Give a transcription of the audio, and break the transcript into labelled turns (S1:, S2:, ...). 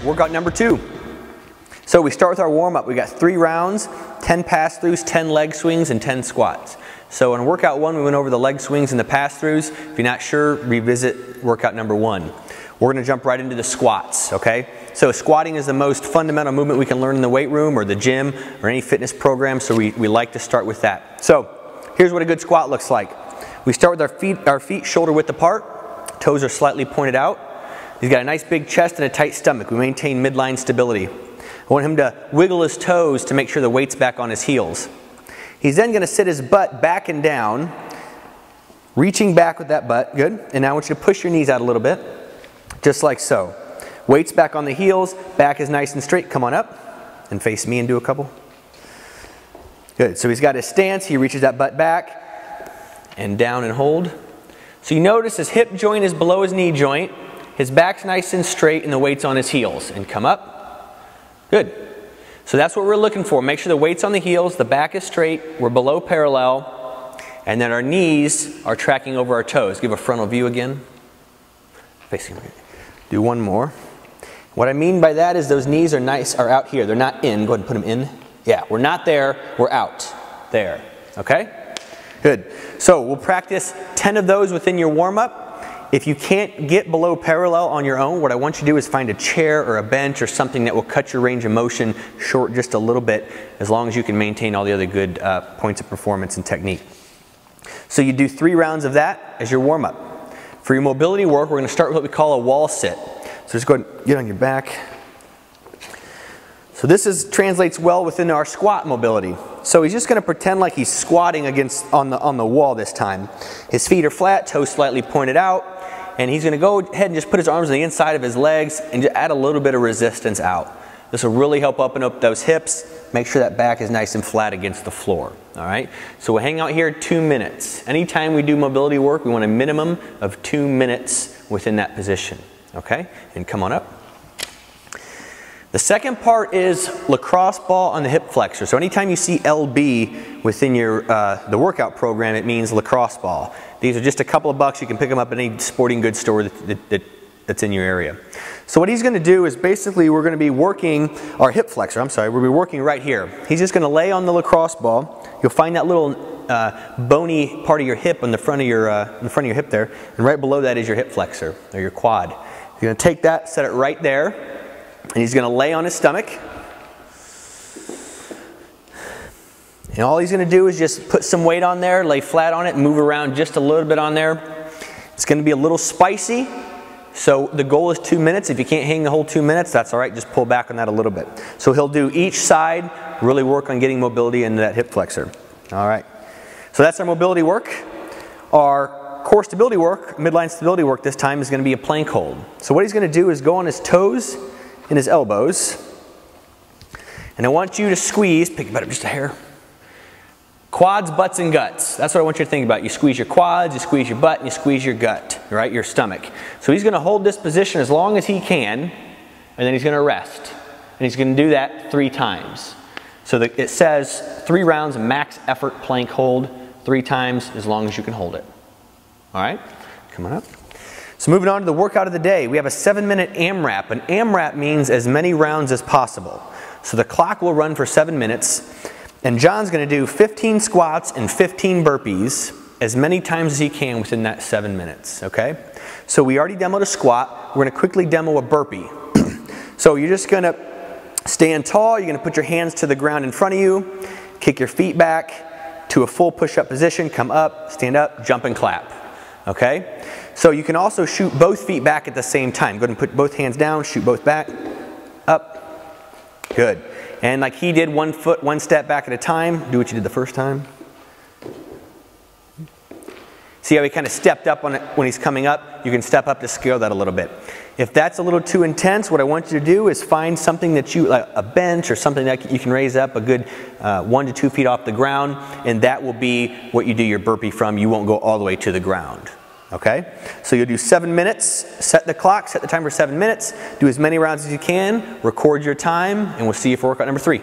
S1: workout number 2. So we start with our warm-up. We got 3 rounds, 10 pass-throughs, 10 leg swings, and 10 squats. So in workout 1, we went over the leg swings and the pass-throughs. If you're not sure, revisit workout number 1. We're going to jump right into the squats, okay? So squatting is the most fundamental movement we can learn in the weight room or the gym or any fitness program, so we like to start with that. So here's what a good squat looks like. We start with our feet shoulder width apart, toes are slightly pointed out. He's got a nice big chest and a tight stomach. We maintain midline stability. I want him to wiggle his toes to make sure the weight's back on his heels. He's then going to sit his butt back and down, reaching back with that butt, good. And now I want you to push your knees out a little bit, just like so. Weight's back on the heels, back is nice and straight. Come on up and face me and do a couple. Good, so he's got his stance, he reaches that butt back and down and hold. So you notice his hip joint is below his knee joint, his back's nice and straight and the weight's on his heels. And come up, good. So that's what we're looking for. Make sure the weight's on the heels, the back is straight, we're below parallel, and then our knees are tracking over our toes. Give a frontal view again. Facing me. Do one more. What I mean by that is those knees are out here. They're not in. Go ahead and put them in. Yeah, we're not there, we're out. There. Okay? Good. So we'll practice 10 of those within your warm-up. If you can't get below parallel on your own, what I want you to do is find a chair or a bench or something that will cut your range of motion short just a little bit, as long as you can maintain all the other good points of performance and technique. So you do 3 rounds of that as your warm-up. For your mobility work, we're going to start with what we call a wall sit. So just go ahead and get on your back. So this translates well within our squat mobility. So he's just going to pretend like he's squatting on the wall this time. His feet are flat, toes slightly pointed out. And he's going to go ahead and just put his arms on the inside of his legs and just add a little bit of resistance out. This will really help open up those hips. Make sure that back is nice and flat against the floor. All right? So we'll hang out here 2 minutes. Anytime we do mobility work, we want a minimum of 2 minutes within that position. Okay? And come on up. The second part is lacrosse ball on the hip flexor. So anytime you see LB within your the workout program, it means lacrosse ball. These are just a couple of bucks. You can pick them up at any sporting goods store that's in your area. So what he's going to do is basically we're going to be working our hip flexor. I'm sorry, we'll be working right here. He's just going to lay on the lacrosse ball. You'll find that little bony part of your hip on the front of your hip there, and right below that is your hip flexor or your quad. You're going to take that, set it right there, and he's going to lay on his stomach. And all he's going to do is just put some weight on there, lay flat on it, and move around just a little bit on there. It's going to be a little spicy. So the goal is 2 minutes. If you can't hang the whole 2 minutes, that's all right. Just pull back on that a little bit. So he'll do each side, really work on getting mobility into that hip flexor. All right. So that's our mobility work. Our core stability work, midline stability work this time is going to be a plank hold. So what he's going to do is go on his toes and his elbows. And I want you to squeeze, pick your butt up just a hair. Quads, butts, and guts. That's what I want you to think about. You squeeze your quads, you squeeze your butt, and you squeeze your gut, right? Your stomach. So he's going to hold this position as long as he can, and then he's going to rest. And he's going to do that 3 times. So it says 3 rounds, max effort plank hold, 3 times as long as you can hold it. All right? Come on up. So moving on to the workout of the day, we have a 7-minute AMRAP. An AMRAP means as many rounds as possible. So the clock will run for 7 minutes. And John's going to do 15 squats and 15 burpees as many times as he can within that 7 minutes, okay? So we already demoed a squat. We're going to quickly demo a burpee. So you're just going to stand tall. You're going to put your hands to the ground in front of you, kick your feet back to a full push-up position, come up, stand up, jump and clap, okay? So you can also shoot both feet back at the same time. Go ahead and put both hands down, shoot both back, up, good. And like he did, 1 foot, 1 step back at a time. Do what you did the first time. See how he kind of stepped up on it when he's coming up? You can step up to scale that a little bit. If that's a little too intense, what I want you to do is find something that like a bench or something that you can raise up a good 1 to 2 feet off the ground, and that will be what you do your burpee from. You won't go all the way to the ground. Okay? So you'll do 7 minutes, set the clock, set the time for 7 minutes, do as many rounds as you can, record your time, and we'll see you for workout number 3.